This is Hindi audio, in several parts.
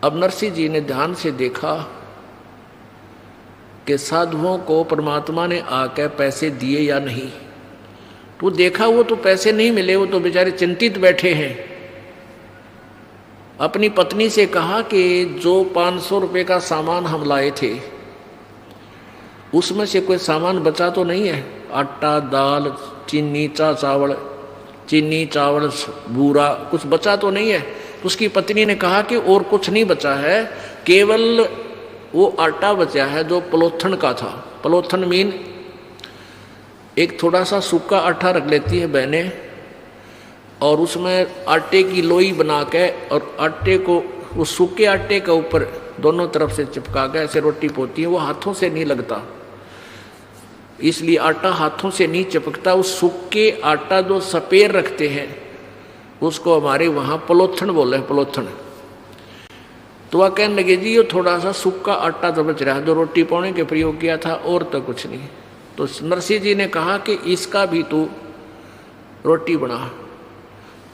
अब नरसिंह जी ने ध्यान से देखा कि साधुओं को परमात्मा ने आकर पैसे दिए या नहीं। तो देखा वो तो पैसे नहीं मिले, वो तो बेचारे चिंतित बैठे हैं। अपनी पत्नी से कहा कि जो 500 रुपये का सामान हम लाए थे उसमें से कोई सामान बचा तो नहीं है? आटा, दाल, चीनी, चीनी, चावल, बूरा, कुछ बचा तो नहीं है? उसकी पत्नी ने कहा कि और कुछ नहीं बचा है, केवल वो आटा बचा है जो पलोथन का था। पलोथन मीन एक थोड़ा सा सूखा आटा रख लेती है बहनें, और उसमें आटे की लोई बना के और आटे को उस सूखे आटे के ऊपर दोनों तरफ से चिपका के ऐसे रोटी पोती है। वो हाथों से नहीं लगता, इसलिए आटा हाथों से नहीं चिपकता। उस सूखे आटा जो सपेर रखते हैं उसको हमारे वहाँ पलोथन बोले हैं, पलोथन। तो वह कहने लगे जी ये थोड़ा सा सूखा आटा तो बच रहा है जो रोटी पाने के प्रयोग किया था, और तो कुछ नहीं। तो नरसिंह जी ने कहा कि इसका भी तू रोटी बना।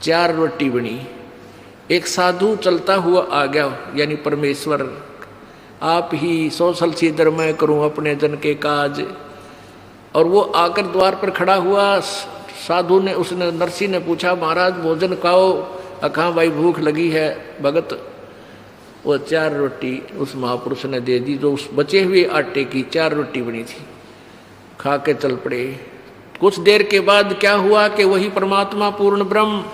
4 रोटी बनी। एक साधु चलता हुआ आ गया, यानी परमेश्वर, आप ही सोसल सीधर मैं करूं अपने जन के काज। और वो आकर द्वार पर खड़ा हुआ। साधु ने, उसने, नरसिंह ने पूछा महाराज भोजन खाओ। कहा भाई भूख लगी है भगत। वो 4 रोटी उस महापुरुष ने दे दी, जो उस बचे हुए आटे की 4 रोटी बनी थी। खा के चल पड़े। कुछ देर के बाद क्या हुआ कि वही परमात्मा पूर्ण ब्रह्म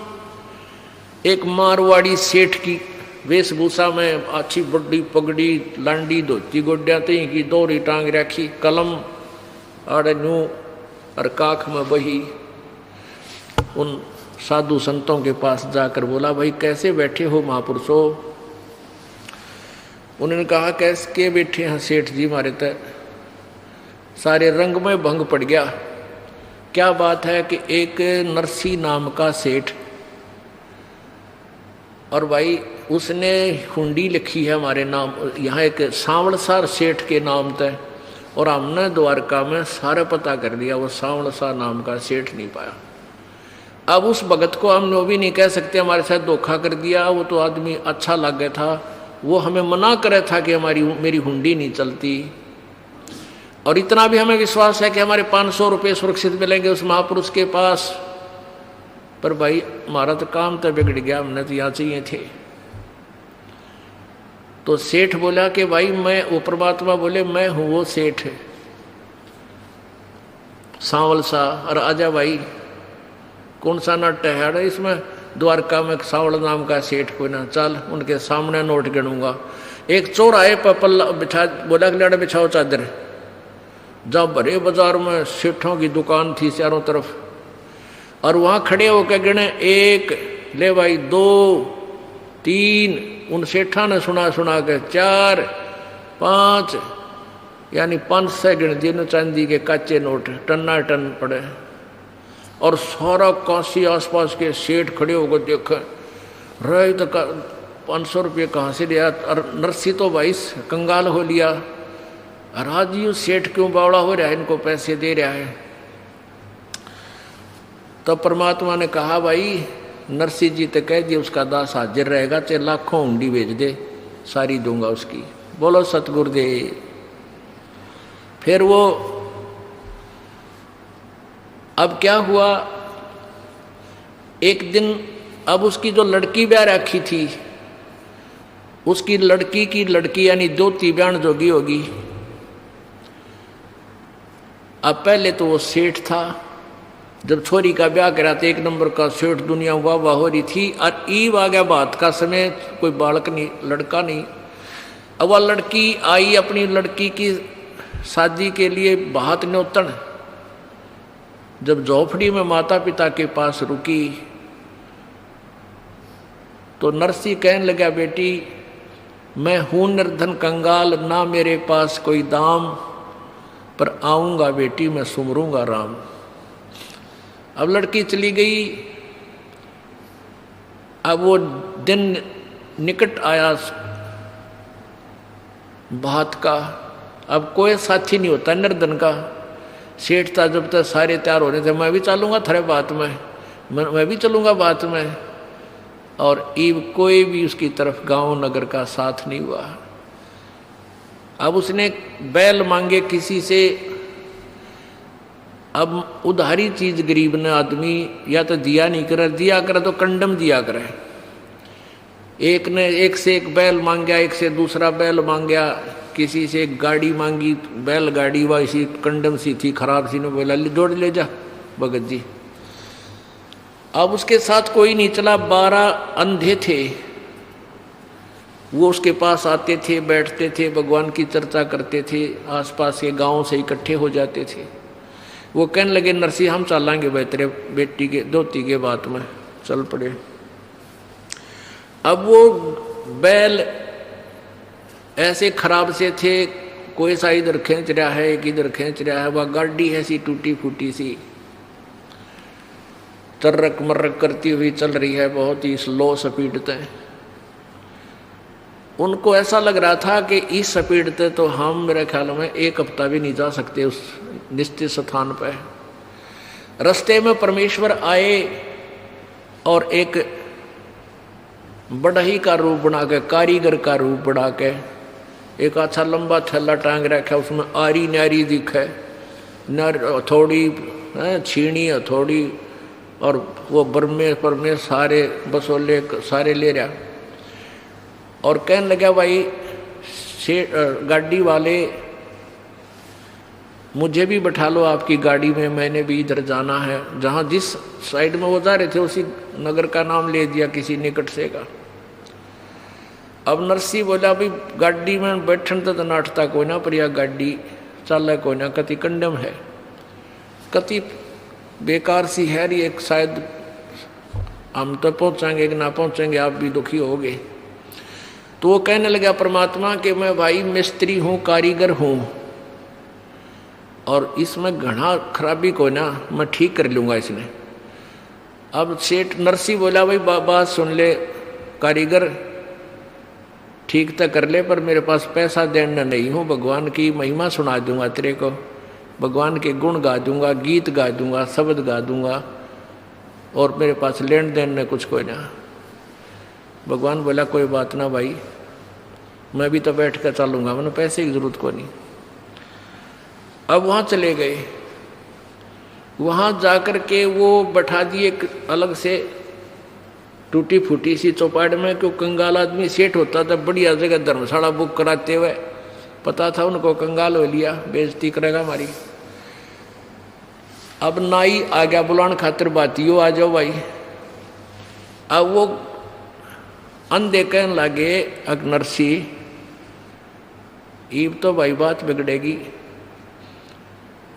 एक मारवाड़ी सेठ की वेशभूषा में, अच्छी बड़ी पगड़ी, लांडी, धोती, गोड्या तई की, दोहरी टांग रखी, कलम और न्यू और काख में बही, उन साधु संतों के पास जाकर बोला भाई कैसे बैठे हो महापुरुषों? उन्होंने कहा कैसे के बैठे हैं सेठ जी, हमारे तो सारे रंग में भंग पड़ गया। क्या बात है कि एक नरसिंह नाम का सेठ, और भाई उसने हुंडी लिखी है हमारे नाम, यहाँ एक सांवलसार सेठ के नाम तय, और हमने द्वारका में सारा पता कर दिया, वो सांवलसार नाम का सेठ नहीं पाया। अब उस भगत को हम वो भी नहीं कह सकते हमारे साथ धोखा कर दिया, वो तो आदमी अच्छा लग गया था, वो हमें मना करे था कि मेरी हुंडी नहीं चलती। और इतना भी हमें विश्वास है कि हमारे 500 रुपये सुरक्षित मिलेंगे उस महापुरुष के पास। पर भाई हमारा तो काम तो बिगड़ गया, हमने तो यहाँ चाहिए थे। तो सेठ बोला कि भाई मैं, वो परमात्मा बोले मैं हूँ वो सेठ सांवल सा, और आजा भाई कौन सा नाट्य है इसमें, द्वारका में सांवल नाम का सेठ कोई ना, चल उनके सामने नोट गिनूंगा। एक चोर आए पल्ला बिछा, बोला कि लड़ा बिछाओ चादर। जब भरे बाजार में सेठों की दुकान थी चारों तरफ, और वहाँ खड़े होकर गिने, 1 ले भाई, 2, 3, उन सेठा ने सुना के 4, 5, यानी 500 गिन दिए चांदी के कच्चे नोट टन्ना टन पड़े। और सारा काशी आसपास के सेठ खड़े होकर देखे, रहे तो 500 रुपये कहाँ से लिया? और नरसिंह तो भाई कंगाल हो लिया, राज जी सेठ क्यों बावड़ा हो रहा है, इनको पैसे दे रहा है। तो परमात्मा ने कहा भाई नरसिंह जी तो कह दिए उसका दास हाजिर रहेगा, चाहे लाखों हुंडी भेज दे सारी दूंगा उसकी। बोलो सतगुरुदेव। फिर वो, अब क्या हुआ, एक दिन अब उसकी जो लड़की ब्याह रखी थी, उसकी लड़की की लड़की यानी दोती बयान जोगी होगी। अब पहले तो वो सेठ था, जब छोरी का ब्याह करा तो 1 नंबर का सेठ, दुनिया वाह वाह हो रही थी। और ईब आ गया बात का समय, कोई बालक नहीं, लड़का नहीं। अब वह लड़की आई अपनी लड़की की शादी के लिए बात न्योतन, जब झोपड़ी में माता पिता के पास रुकी तो नरसिंह कहने लगा बेटी मैं हूं निर्धन कंगाल, ना मेरे पास कोई दाम, पर आऊंगा बेटी मैं सुमरूंगा राम। अब लड़की चली गई। अब वो दिन निकट आया बात का, अब कोई साथी नहीं होता निर्धन का। सेठ था, जब तक सारे तैयार हो रहे थे, मैं भी चलूंगा थारे बात में, मैं भी चलूंगा बात में। और ईब कोई भी उसकी तरफ गांव नगर का साथ नहीं हुआ। अब उसने बैल मांगे किसी से। अब उधारी चीज गरीब ने आदमी या तो दिया नहीं करे, दिया करे तो कंडम दिया करे। एक ने एक से एक बैल मांगा, एक से दूसरा बैल मांगा, किसी से एक गाड़ी मांगी, बैल गाड़ी वैसी कंडम सी थी खराब सी, ने बोला जोड़ ले जा भगत जी। अब उसके साथ कोई नहीं चला, 12 अंधे थे, वो उसके पास आते थे, बैठते थे, भगवान की चर्चा करते थे, आसपास के गांव से इकट्ठे हो जाते थे। वो कहने लगे नरसिंह हम चलेंगे भाई तेरे बेटी के धोती के बात में, चल पड़े। अब वो बैल ऐसे खराब से थे, कोई सा इधर खींच रहा है, एक इधर खींच रहा है, वह गाड़ी ऐसी टूटी फूटी सी तर्रक मर्रक करती हुई चल रही है, बहुत ही स्लो स्पीड तय। उनको ऐसा लग रहा था कि इस स्पीड पे तो हम मेरे ख्याल में 1 हफ्ता भी नहीं जा सकते उस निश्चित स्थान पर। रास्ते में परमेश्वर आए और एक बढ़ई का रूप बना के, कारीगर का रूप बना के, एक अच्छा लंबा थैला टांग रखा, उसमें आरी नारी दिखे, नर थोड़ी छीणी थोड़ी, और वो बरमे परमे सारे बसोले सारे ले रहा। और कहने लगा भाई गाड़ी वाले मुझे भी बैठा लो आपकी गाड़ी में, मैंने भी इधर जाना है। जहाँ जिस साइड में वो जा रहे थे उसी नगर का नाम ले दिया किसी निकट से का। अब नरसिंह बोला भाई गाड़ी में बैठन तो नाटता कोई ना, पर यह गाड़ी चल कोई ना, कति कंडम है, कति बेकार सी है ये, शायद हम तो पहुँचाएंगे कि ना पहुँचेंगे, आप भी दुखी होगे। तो वो कहने लगा परमात्मा कि मैं भाई मिस्त्री हूँ, कारीगर हूँ, और इसमें घना खराबी को ना मैं ठीक कर लूँगा इसने। अब सेठ नरसिंह बोला भाई बात सुन ले कारीगर, ठीक तो कर ले, पर मेरे पास पैसा देना नहीं हूँ, भगवान की महिमा सुना दूंगा तेरे को, भगवान के गुण गा दूंगा, गीत गा दूंगा, शब्द गा दूंगा, और मेरे पास लेन देन में कुछ कोई ना। भगवान बोला कोई बात ना भाई, मैं भी तो बैठ कर चलूँगा, मैंने पैसे की जरूरत को नहीं। अब वहाँ चले गए, वहाँ जाकर के वो बैठा दिए एक अलग से टूटी फूटी सी चौपाट में, क्यों कंगाल आदमी सेठ होता था, बढ़िया जगह धर्मशाला बुक कराते हुए, पता था उनको कंगाल हो लिया, बेइज्जती करेगा हमारी। अब नाई आ गया बुलाने खातिर, बातियो आ जाओ भाई। अब वो अंधे कहने लगे नरसिंह ईब तो भाई बात बिगड़ेगी,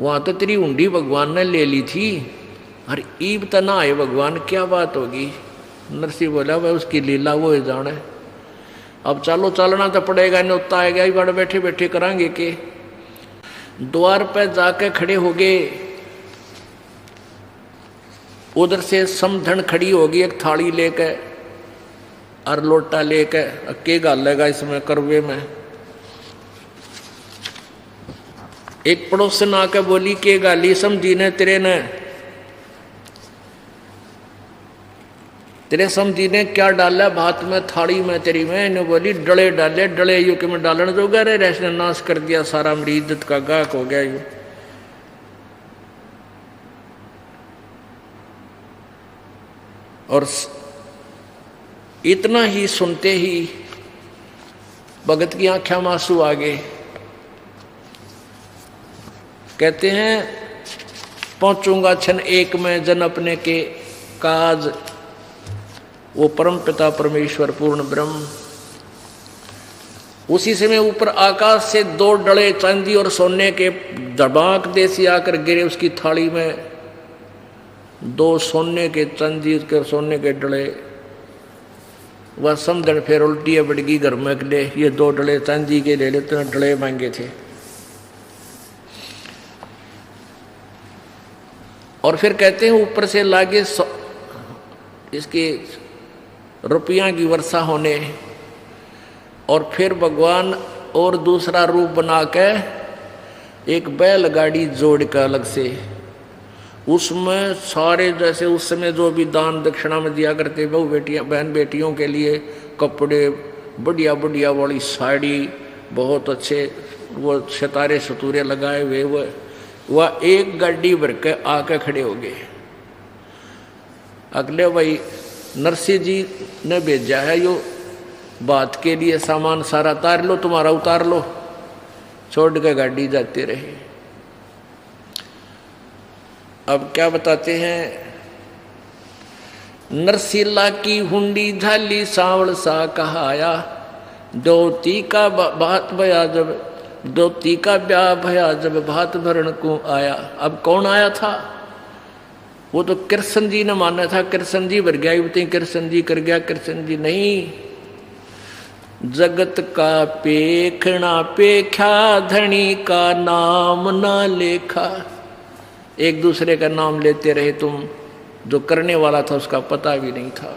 वहां तो तेरी उंडी भगवान ने ले ली थी, अरे ईब तो ना आए भगवान, क्या बात होगी। नरसिंह बोला भाई उसकी लीला वो है जाने, अब चलो चलना तो पड़ेगा, न्योता आएगा ही, बड़े बैठे बैठे करांगे के। द्वार पे जाके खड़े हो गए, उधर से समधन खड़ी होगी एक थाली लेके और लोटा लेके, के गालेगा इसमें करवे में। एक पड़ोसन आके बोली के गाली समझी ने तेरे समझी ने क्या डाला भात में थाली में तेरी में। इन्हें बोली डले डाले, डले यू कि मैं डालने दो रे, रेशने नाश कर दिया सारा, मेरी इज्जत का गाहक हो गया यू। और इतना ही सुनते ही भगत की आंखें में आंसू आ गए। कहते हैं पहुंचूंगा क्षण एक में जन अपने के काज, वो परम पिता परमेश्वर पूर्ण ब्रह्म। उसी समय ऊपर आकाश से 2 डले चांदी और सोने के धड़ाक देसी आकर गिरे उसकी थाली में, 2 सोने के चांदी के सोने के डले। वह समझन फिर उल्टी है बड़गी घर में के लिए, ये 2 डले चांदी के ले लेते, डले मांगे थे। और फिर कहते हैं ऊपर से लागे इसके रुपया की वर्षा होने, और फिर भगवान और दूसरा रूप बना के एक बैलगाड़ी जोड़ कर अलग से उसमें सारे जैसे उस समय जो भी दान दक्षिणा में दिया करते बहू बेटियां बहन बेटियों के लिए कपड़े, बढ़िया बढ़िया वाली साड़ी, बहुत अच्छे वो सितारे सतूरे लगाए हुए, वह एक गाड़ी भर के आके खड़े हो गए। अगले भाई नरसिंह जी ने भेजा है यो बात के लिए, सामान सारा उतार लो, तुम्हारा उतार लो, छोड़ के गाड़ी जाते रहे। अब क्या बताते हैं, नरसिला की हुंडी झाली सांवल सा कहाया, दोती का बात भया जब, दोती का ब्याह भया जब भात भरण को आया। अब कौन आया था? वो तो कृष्ण जी ने माना था, कृष्ण जी भर गया, युवती कृष्ण जी कर गया, कृष्ण जी नहीं। जगत का पेखना पेखा, धनी का नाम ना लेखा। एक दूसरे का नाम लेते रहे तुम, जो करने वाला था उसका पता भी नहीं था।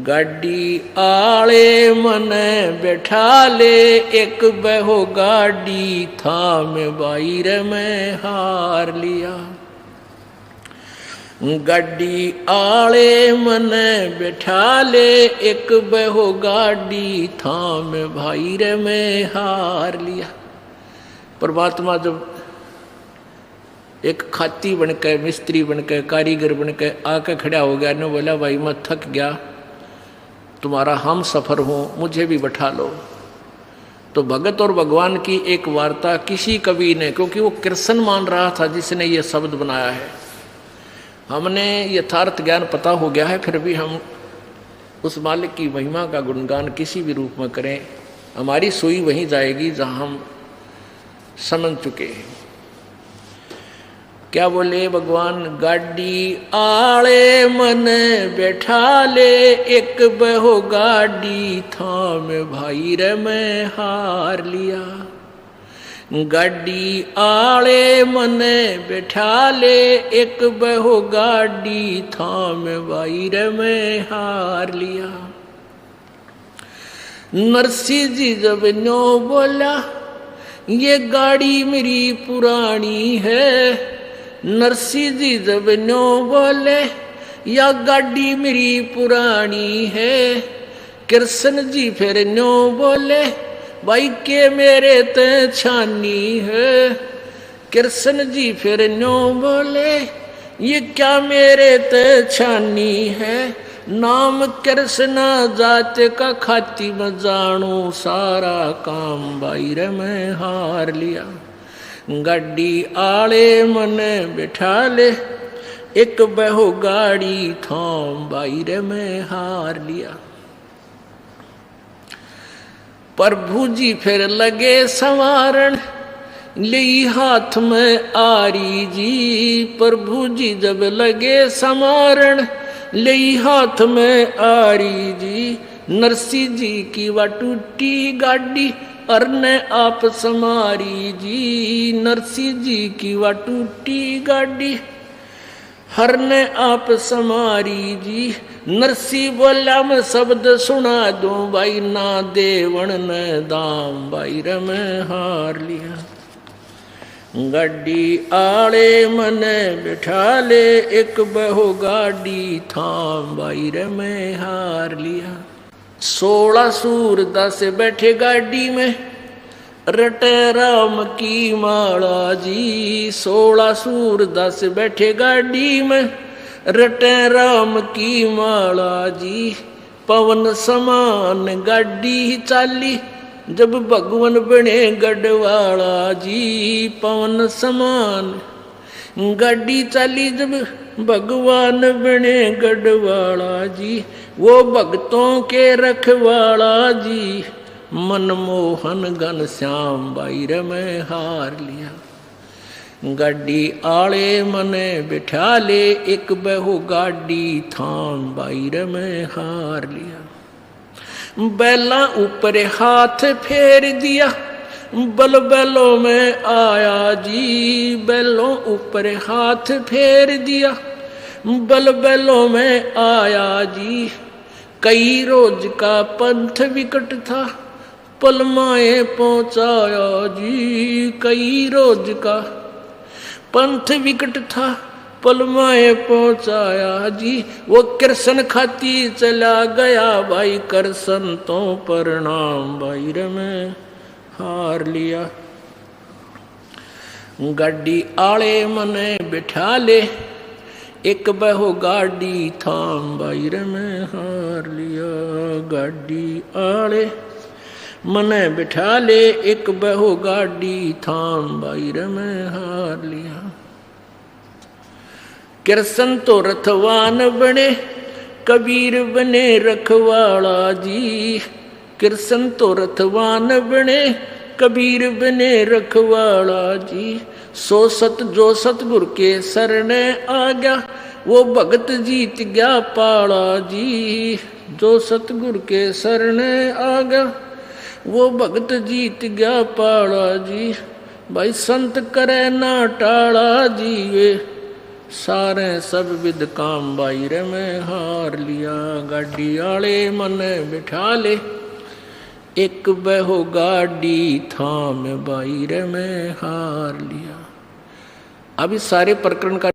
गाड़ी आले मन बैठा ले, एक बहो गाड़ी था में बाहर में हार लिया। गाड़ी आले मन बैठा ले, एक बहो गाड़ी था में बाहर में हार लिया। परमात्मा जब एक खाती बनकर, मिस्त्री बनकर, कारीगर बनकर आकर खड़ा हो गया ने बोला, भाई मैं थक गया, तुम्हारा हम सफर हूँ, मुझे भी बैठा लो। तो भगत और भगवान की एक वार्ता किसी कवि ने, क्योंकि वो कृष्ण मान रहा था जिसने ये शब्द बनाया है, हमने यथार्थ ज्ञान पता हो गया है, फिर भी हम उस मालिक की महिमा का गुणगान किसी भी रूप में करें, हमारी सुई वहीं जाएगी जहाँ हम समझ चुके हैं। क्या बोले भगवान, गाड़ी आले मन बैठा ले, एक बहो गाड़ी थाम भाई रे मैं हार लिया। गाड़ी आले मन बैठा ले, एक बहो गाड़ी थाम भाई रे मैं हार लिया। नरसिंह जी जब नो बोला, ये गाड़ी मेरी पुरानी है। नरसिंह जी जब नो बोले, या गाड़ी मेरी पुरानी है। कृष्ण जी फिर नो बोले, भाई के मेरे ते छानी है। कृष्ण जी फिर नो बोले, ये क्या मेरे ते छानी है। नाम कृष्ण जात का खाती में जानू, सारा काम बाहर में हार लिया। गाड़ी आले मन बिठा ले, एक बहो गाड़ी थाम बाहर में हार लिया। प्रभु जी फिर लगे संवारण, ली हाथ में आरी जी। प्रभु जी जब लगे संवारण, ली हाथ में आरी जी। नरसिंह जी की वा टूटी गाड़ी, अरने आप समारी जी। नरसिंह जी की वा टूटी गाड़ी, हरने आप समारी जी। नरसिंह बोला मैं शब्द सुना दूं, भाई ना देवण ने दाम, भाई रे मैं हार लिया। गाड़ी आले मने बिठा ले, एक बहो गाड़ी थाम, भाई रे मैं हार लिया। 16 सूरदास बैठे गाड़ी में, रटे राम की माला जी। 16 सूरदास बैठे गाड़ी में, रटे राम की माला जी। पवन समान गाड़ी चाली, जब भगवान बने गढ़वाला जी। पवन समान गाड़ी चाली, जब भगवान बने गढ़वाला जी। वो भक्तों के रखवाला जी, मनमोहन घन श्याम, भाई रे मैं हार लिया। गाड़ी आले मने बिठा ले, एक बहो गाड़ी थाम, भाई रे मैं हार लिया। बैला ऊपर हाथ फेर दिया, बल बैलों में आया जी। बैलों ऊपर हाथ फेर दिया, बल बैलों में आया जी। कई रोज का पंथ विकट था, पलमाए पहुंचाया जी। कई रोज का पंथ विकट था पलमाए पहुंचाया जी। वो कृष्ण खाती चला गया भाई, कृष्ण तो प्रणाम भाई रे मैं हार लिया। गाड़ी आले मने बिठा ले, एक बहो गाड़ी थाम भाई रे मैं हार लिया। गाड़ी आले मने बिठा ले, एक बहो गाड़ी थाम भाई रे मैं हार लिया। कृष्ण तो रथवान बने, कबीर बने रखवाला जी। कृष्ण तो रथवान बने, कबीर बने रखवाला जी। सो सत जो सतगुरु के शरण आ गया, वो भगत जीत गया पाला जी। जो सतगुरु के शरण आ गया, वो भगत जीत गया पाला जी। भाई संत करे ना टाला जी, वे सारे सब विद काम भाई रे मैं हार लिया। गाड़ी आले मन बिठा ले, एक बहो गाड़ी थाम भाई रे मैं हार लिया। अब इस सारे प्रकरण का